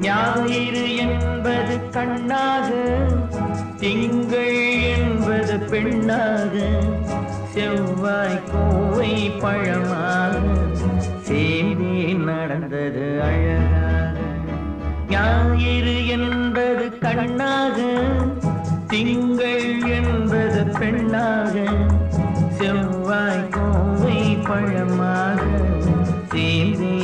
ஞாயிறு என்பது கண்ணாக, திங்கள் என்பது பெண்ணாக, செவ்வாய் கோவை பழமாக சேர்ந்தே நடந்தது அழகாக. ஞாயிறு என்பது கண்ணாக, திங்கள் என்பது பெண்ணாக, செவ்வாய் கோவை பழமாக சேர்ந்தே